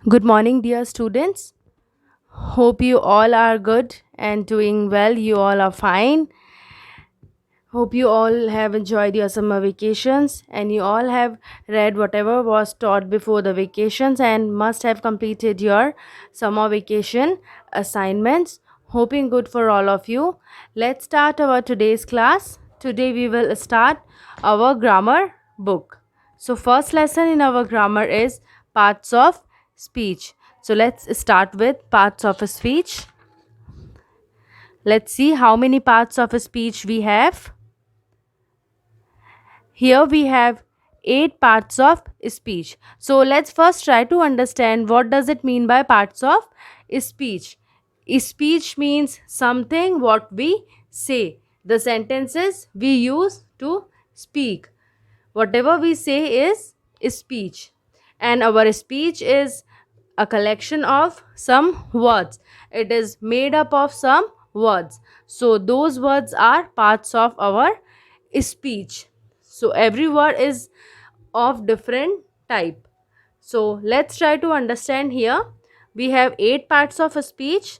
Good morning, dear students. Hope you all are good and doing well. You all are fine. Hope you all have enjoyed your summer vacations and you all have read whatever was taught before the vacations and must have completed your summer vacation assignments. Hoping good for all of you. Let's start our today's class. Today we will start our grammar book. So first lesson in our grammar is parts of speech. So let's start with parts of a speech. Let's see how many parts of a speech we have. Here we have 8 parts of speech. So let's first try to understand what does it mean by parts of speech. Speech means something what we say. The sentences we use to speak. Whatever we say is speech. And our speech is a collection of some words. It is made up of some words. So those words are parts of our speech. So every word is of different type. So let's try to understand here. We have 8 parts of a speech.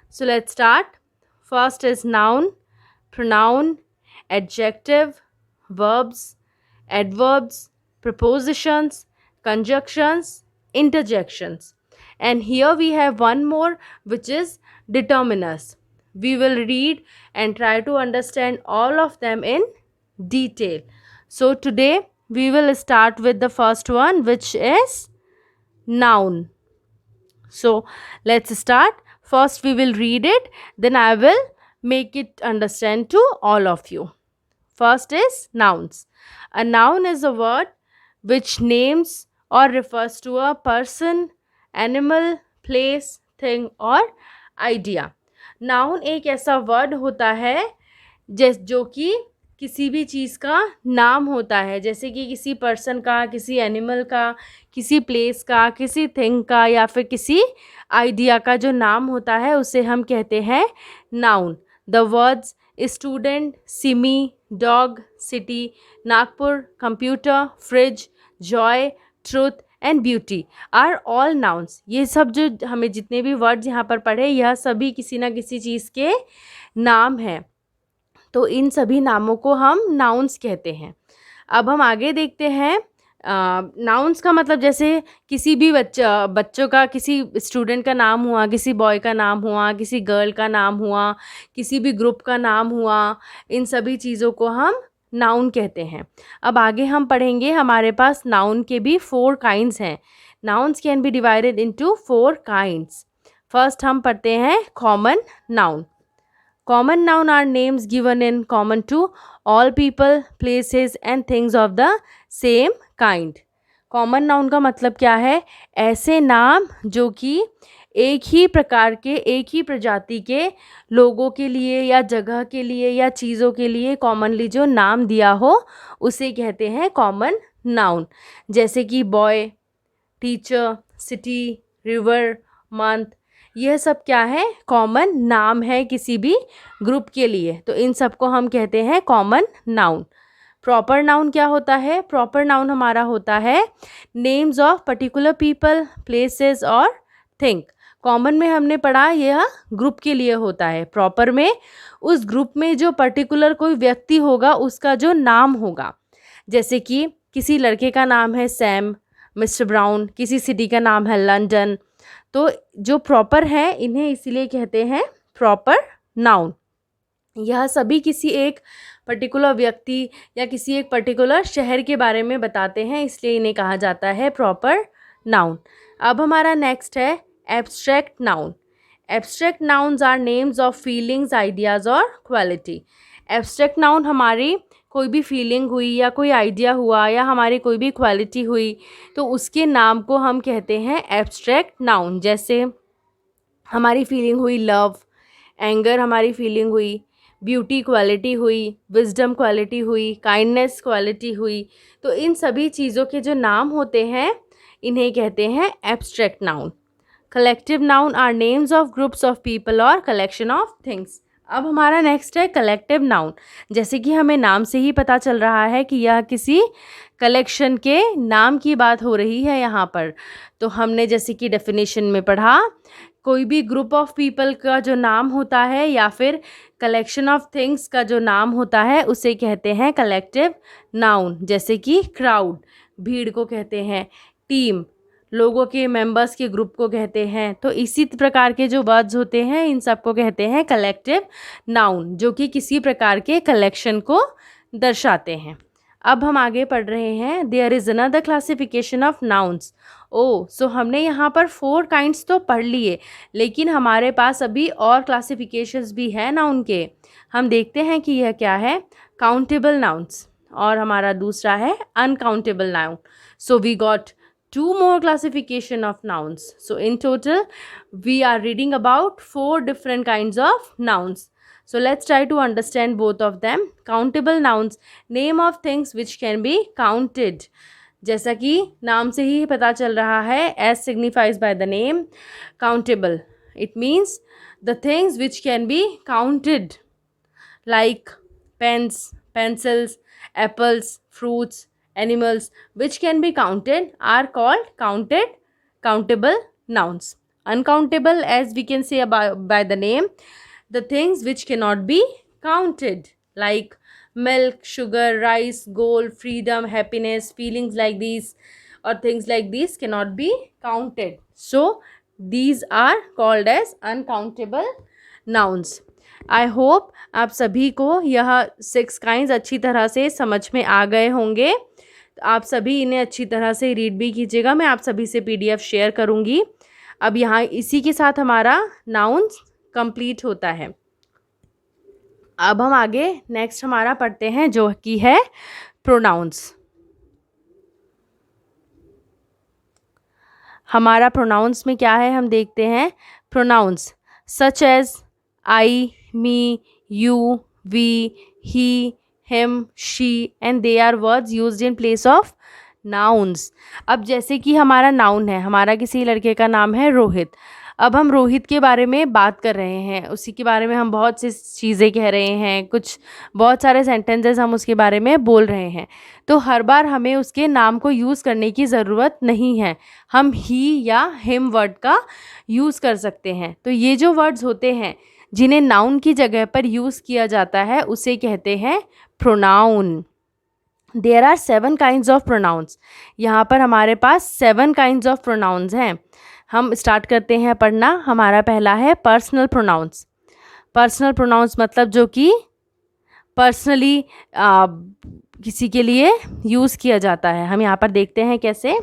So let's start. First is noun, pronoun, adjective, verbs, adverbs, prepositions, conjunctions, interjections. And here we have one more, which is determiners. We will read and try to understand all of them in detail. So today we will start with the first one, which is noun. So let's start. First we will read it, then I will make it understand to all of you. First is nouns. A noun is a word which names or refers to a person, animal, place, thing or idea. Noun एक ऐसा word होता है जो कि किसी भी चीज़ का नाम होता है, जैसे कि किसी पर्सन का, किसी एनिमल का, किसी प्लेस का, किसी थिंग का या फिर किसी आइडिया का जो नाम होता है उसे हम कहते हैं noun. The words student, Simi, dog, city, Nagpur, computer, fridge, joy, truth and beauty are all nouns. ये सब जो हमें जितने भी वर्ड्स यहाँ पर पढ़े, यह सभी किसी ना किसी चीज़ के नाम हैं. तो इन सभी नामों को हम नाउन्स कहते हैं. अब हम आगे देखते हैं. नाउन्स का मतलब जैसे किसी भी बच्चों का, किसी स्टूडेंट का नाम हुआ, किसी बॉय का नाम हुआ, किसी गर्ल का नाम हुआ, किसी भी ग्रुप का नाम हुआ, इन सभी चीज़ों को हम नाउन कहते हैं. अब आगे हम पढ़ेंगे. हमारे पास नाउन के भी 4 काइंड्स हैं. Nouns can be divided into 4 kinds. First हम पढ़ते हैं common noun. Common noun are names given in common to all people, places and things of the same kind. Common noun का मतलब क्या है? ऐसे नाम जो कि एक ही प्रकार के, एक ही प्रजाति के लोगों के लिए या जगह के लिए या चीज़ों के लिए कॉमनली जो नाम दिया हो उसे कहते हैं कॉमन नाउन. जैसे कि boy, teacher, city, river, month, यह सब क्या है? कॉमन नाम है किसी भी ग्रुप के लिए. तो इन सब को हम कहते हैं कॉमन नाउन. प्रॉपर नाउन क्या होता है? प्रॉपर नाउन हमारा होता है names of particular people, places और थिंग. कॉमन में हमने पढ़ा यह ग्रुप के लिए होता है. प्रॉपर में उस ग्रुप में जो पर्टिकुलर कोई व्यक्ति होगा उसका जो नाम होगा. जैसे कि किसी लड़के का नाम है सैम, मिस्टर ब्राउन, किसी सिटी का नाम है लंदन. तो जो प्रॉपर है इन्हें इसीलिए कहते हैं प्रॉपर नाउन. यह सभी किसी एक पर्टिकुलर व्यक्ति या किसी एक पर्टिकुलर शहर के बारे में बताते हैं, इसलिए इन्हें कहा जाता है प्रॉपर नाउन. अब हमारा नेक्स्ट है abstract noun. Abstract nouns are names of feelings, ideas और क्वालिटी. एब्स्ट्रैक्ट नाउन हमारी कोई भी फीलिंग हुई या कोई आइडिया हुआ या हमारी कोई भी क्वालिटी हुई तो उसके नाम को हम कहते हैं एब्स्ट्रैक्ट नाउन. जैसे हमारी फीलिंग हुई लव, एंगर हमारी फीलिंग हुई, ब्यूटी क्वालिटी हुई, विजडम क्वालिटी हुई, काइंडनेस क्वालिटी हुई. तो इन सभी चीज़ों के जो नाम होते हैं इन्हें कहते हैं abstract noun. Collective noun are names of groups of people और कलेक्शन ऑफ थिंग्स. अब हमारा नेक्स्ट है कलेक्टिव नाउन। जैसे कि हमें नाम से ही पता चल रहा है कि यह किसी कलेक्शन के नाम की बात हो रही है यहाँ पर। तो हमने जैसे कि डेफिनेशन में पढ़ा, कोई भी ग्रुप ऑफ पीपल का जो नाम होता है या फिर कलेक्शन ऑफ थिंग्स का जो नाम होता है उसे कहते हैं कलेक्टिव नाउन। जैसे कि क्राउड, भीड़ को कहते हैं। टीम, लोगों के मेंबर्स के ग्रुप को कहते हैं। तो इसी प्रकार के जो वर्ड्स होते हैं इन सब को कहते हैं कलेक्टिव नाउन, जो कि किसी प्रकार के कलेक्शन को दर्शाते हैं। अब हम आगे पढ़ रहे हैं, there is another classification of nouns. So हमने यहाँ पर 4 काइंड्स तो पढ़ लिए, लेकिन हमारे पास अभी और क्लासिफिकेशंस भी हैं नाउन के। हम देखते हैं कि यह क्या है। काउंटेबल नाउन्स और हमारा दूसरा है uncountable noun. So we got 2 more classification of nouns. So in total we are reading about 4 different kinds of nouns. So let's try to understand both of them. Countable nouns, name of things which can be counted. जैसा कि नाम से ही पता चल रहा है, as signifies by the name countable, it means the things which can be counted, like pens, pencils, apples, fruits, animals which can be counted are called countable nouns. Uncountable, as we can say by the name, the things which cannot be counted, like milk, sugar, rice, gold, freedom, happiness, feelings like these or things like these cannot be counted. So these are called as uncountable nouns. I hope आप सभी को यह 6 kinds अच्छी तरह से समझ में आ गए होंगे। तो आप सभी इन्हें अच्छी तरह से रीड भी कीजिएगा। मैं आप सभी से PDF शेयर करूँगी। अब यहाँ इसी के साथ हमारा नाउन्स कंप्लीट होता है। अब हम आगे नेक्स्ट हमारा पढ़ते हैं जो कि है प्रोनाउंस। हमारा प्रोनाउंस में क्या है हम देखते हैं। Pronouns such as I, me, you, we, he, him, she and they are words used in place of nouns. अब जैसे कि हमारा नाउन है, हमारा किसी लड़के का नाम है रोहित। अब हम रोहित के बारे में बात कर रहे हैं, उसी के बारे में हम बहुत सी चीज़ें कह रहे हैं, कुछ बहुत सारे सेंटेंसेस हम उसके बारे में बोल रहे हैं। तो हर बार हमें उसके नाम को यूज़ करने की ज़रूरत नहीं है, हम ही या हिम वर्ड का यूज़ कर सकते हैं। तो ये जो वर्ड्स होते हैं जिन्हें नाउन की जगह पर यूज़ किया जाता है उसे कहते हैं pronoun. There are 7 kinds of pronouns. यहाँ पर हमारे पास 7 काइंड्स ऑफ प्रोनाउंस हैं। हम स्टार्ट करते हैं पढ़ना। हमारा पहला है पर्सनल प्रोनाउंस। पर्सनल प्रोनाउंस मतलब जो कि पर्सनली किसी के लिए यूज़ किया जाता है। हम यहाँ पर देखते हैं कैसे,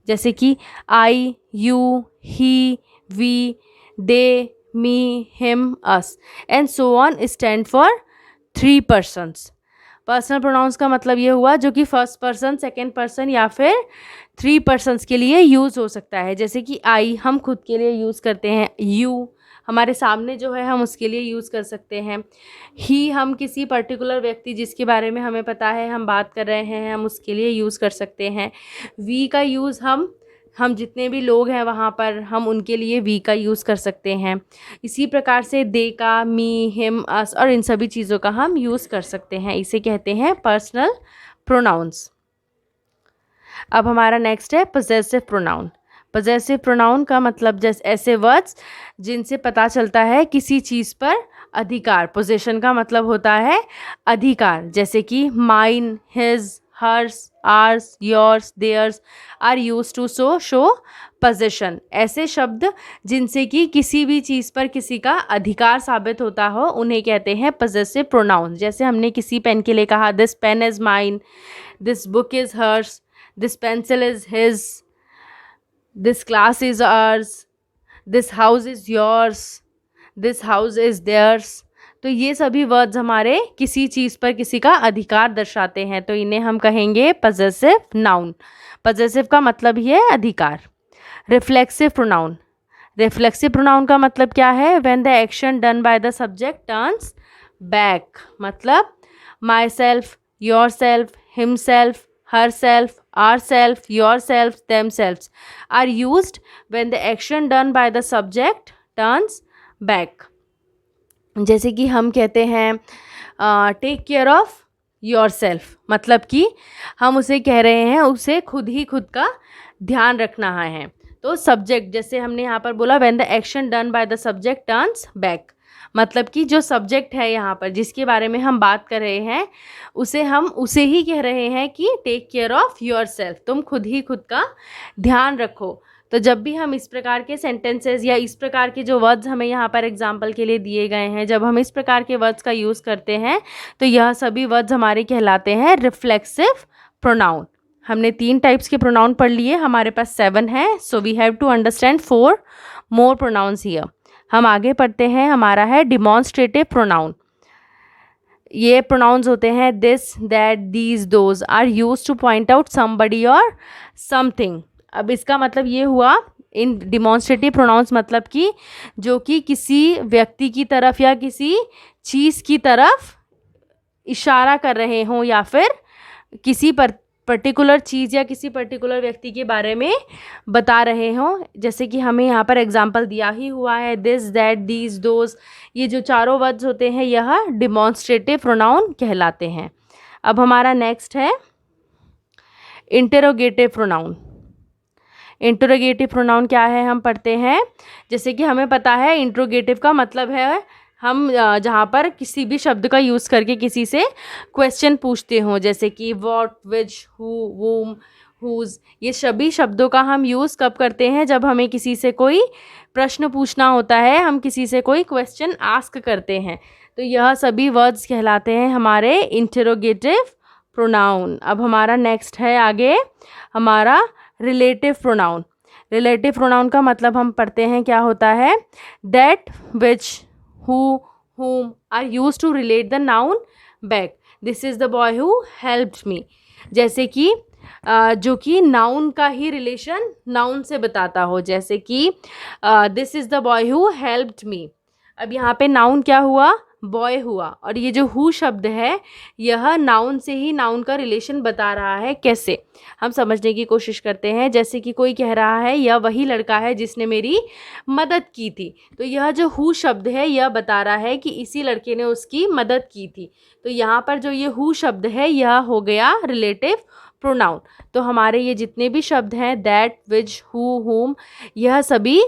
जैसे कि I, you, he, we, they, me, him, us and so on stand for 3 persons. Personal pronouns का मतलब ये हुआ जो कि फर्स्ट पर्सन, सेकेंड पर्सन या फिर 3 पर्सन्स के लिए यूज़ हो सकता है। जैसे कि आई हम खुद के लिए यूज़ करते हैं, यू हमारे सामने जो है हम उसके लिए यूज़ कर सकते हैं, ही हम किसी पर्टिकुलर व्यक्ति जिसके बारे में हमें पता है हम बात कर रहे हैं हम उसके लिए यूज़ कर सकते हैं, वी का यूज़ हम जितने भी लोग हैं वहाँ पर हम उनके लिए वी का यूज़ कर सकते हैं। इसी प्रकार से दे का, मी, हिम, अस और इन सभी चीज़ों का हम यूज़ कर सकते हैं। इसे कहते हैं पर्सनल प्रोनाउंस। अब हमारा नेक्स्ट है पोजेसिव प्रोनाउन। पोजेसिव प्रोनाउन का मतलब जैसे ऐसे वर्ड्स जिनसे पता चलता है किसी चीज़ पर अधिकार। पोजेशन का मतलब होता है अधिकार, जैसे कि mine, his, hers, ours, yours, theirs are use to show possession. ऐसे शब्द जिनसे कि किसी भी चीज़ पर किसी का अधिकार साबित होता हो उन्हें कहते हैं पोजेसिव प्रोनाउन। जैसे हमने किसी पेन के लिए कहा this pen is mine, this book is hers, this pencil is his, this class is ours, this house is yours, this house is theirs. तो ये सभी वर्ड्स हमारे किसी चीज़ पर किसी का अधिकार दर्शाते हैं, तो इन्हें हम कहेंगे पजेसिव नाउन। पजेसिव का मतलब ही है अधिकार। Reflexive pronoun. रिफ्लेक्सिव प्रोनाउन का मतलब क्या है, when the action done by the subject turns back. मतलब myself, yourself, himself, herself, ourself, yourself, themself are used when the action done by the subject turns back. जैसे कि हम कहते हैं take care of yourself, मतलब कि हम उसे कह रहे हैं उसे खुद ही खुद का ध्यान रखना है। तो सब्जेक्ट, जैसे हमने यहाँ पर बोला when the action done by the subject turns back, मतलब कि जो सब्जेक्ट है यहाँ पर जिसके बारे में हम बात कर रहे हैं हम उसे ही कह रहे हैं कि take care of yourself, तुम खुद ही खुद का ध्यान रखो। तो जब भी हम इस प्रकार के सेंटेंसेस या इस प्रकार के जो वर्ड्स हमें यहाँ पर एग्जाम्पल के लिए दिए गए हैं, जब हम इस प्रकार के वर्ड्स का यूज़ करते हैं तो यह सभी वर्ड्स हमारे कहलाते हैं रिफ्लेक्सिव प्रोनाउन। हमने 3 टाइप्स के प्रोनाउन पढ़ लिए, हमारे पास 7 है, so we have to understand 4 more pronouns here. हम आगे पढ़ते हैं, हमारा है डिमॉन्स्ट्रेटिव प्रोनाउन। ये प्रोनाउंस होते हैं this, that, these, those are used to point out somebody और समथिंग। अब इसका मतलब ये हुआ इन डिमॉन्स्ट्रेटिव प्रोनाउंस, मतलब कि जो कि किसी व्यक्ति की तरफ या किसी चीज़ की तरफ इशारा कर रहे हों या फिर किसी पर्टिकुलर चीज़ या किसी पर्टिकुलर व्यक्ति के बारे में बता रहे हों। जैसे कि हमें यहाँ पर एग्जाम्पल दिया ही हुआ है दिस, दैट, दीज, दोज, ये जो चारों वर्ड्स होते हैं यह डिमॉन्स्ट्रेटिव प्रोनाउन कहलाते हैं। अब हमारा नेक्स्ट है इंटेरोगेटिव प्रोनाउन। इंटरोगेटिव प्रोनाउन क्या है हम पढ़ते हैं। जैसे कि हमें पता है इंट्रोगेटिव का मतलब है हम जहाँ पर किसी भी शब्द का यूज़ करके किसी से क्वेश्चन पूछते हों, जैसे कि व्हाट, विच, हु, वूम, हुज, ये सभी शब्दों का हम यूज़ कब करते हैं, जब हमें किसी से कोई प्रश्न पूछना होता है, हम किसी से कोई क्वेश्चन आस्क करते हैं। तो यह सभी वर्ड्स कहलाते हैं हमारे इंटरोगेटिव प्रोनाउन। अब हमारा नेक्स्ट है आगे हमारा रिलेटिव प्रोनाउन। रिलेटिव प्रोनाउन का मतलब हम पढ़ते हैं क्या होता है, that, which, who, whom are used to relate the noun back. This is the boy who helped me. जैसे कि जो कि नाउन का ही रिलेशन नाउन से बताता हो, जैसे कि this is the boy who helped me. अब यहाँ पे नाउन क्या हुआ, बॉय हुआ, और ये जो हु शब्द है यह नाउन से ही नाउन का रिलेशन बता रहा है। कैसे, हम समझने की कोशिश करते हैं। जैसे कि कोई कह रहा है यह वही लड़का है जिसने मेरी मदद की थी, तो यह जो हु शब्द है यह बता रहा है कि इसी लड़के ने उसकी मदद की थी। तो यहाँ पर जो ये हु शब्द है यह हो गया रिलेटिव प्रोनाउन। तो हमारे ये जितने भी शब्द हैं दैट, विच, हु, हुम, यह सभी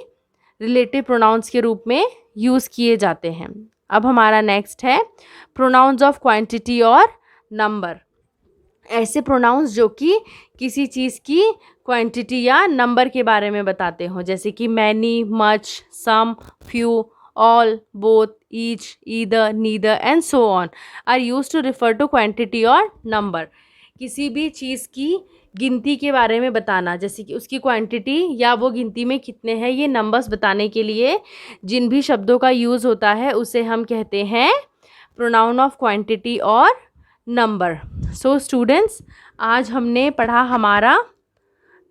रिलेटिव प्रोनाउंस के रूप में यूज़ किए जाते हैं। अब हमारा नेक्स्ट है प्रोनाउंस ऑफ क्वांटिटी और नंबर। ऐसे प्रोनाउंस जो कि किसी चीज़ की क्वांटिटी या नंबर के बारे में बताते हों, जैसे कि many, much, some, few, all, both, each, either, neither and so on are used to refer to quantity और नंबर। किसी भी चीज़ की गिनती के बारे में बताना, जैसे कि उसकी क्वांटिटी या वो गिनती में कितने हैं, ये नंबर्स बताने के लिए जिन भी शब्दों का यूज़ होता है उसे हम कहते हैं प्रोनाउन ऑफ क्वांटिटी और नंबर। सो स्टूडेंट्स, आज हमने पढ़ा हमारा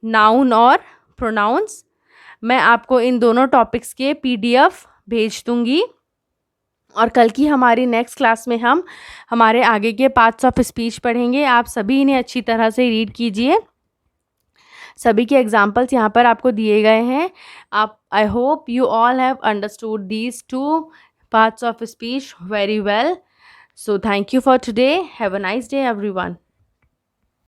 नाउन और प्रोनाउंस। मैं आपको इन दोनों टॉपिक्स के PDF भेज दूंगी, और कल की हमारी नेक्स्ट क्लास में हम हमारे आगे के पार्ट्स ऑफ स्पीच पढ़ेंगे। आप सभी इन्हें अच्छी तरह से रीड कीजिए। सभी के एग्जाम्पल्स यहाँ पर आपको दिए गए हैं। आप I hope you all have understood these 2 parts of speech very well. So thank you for today. Have a nice day everyone.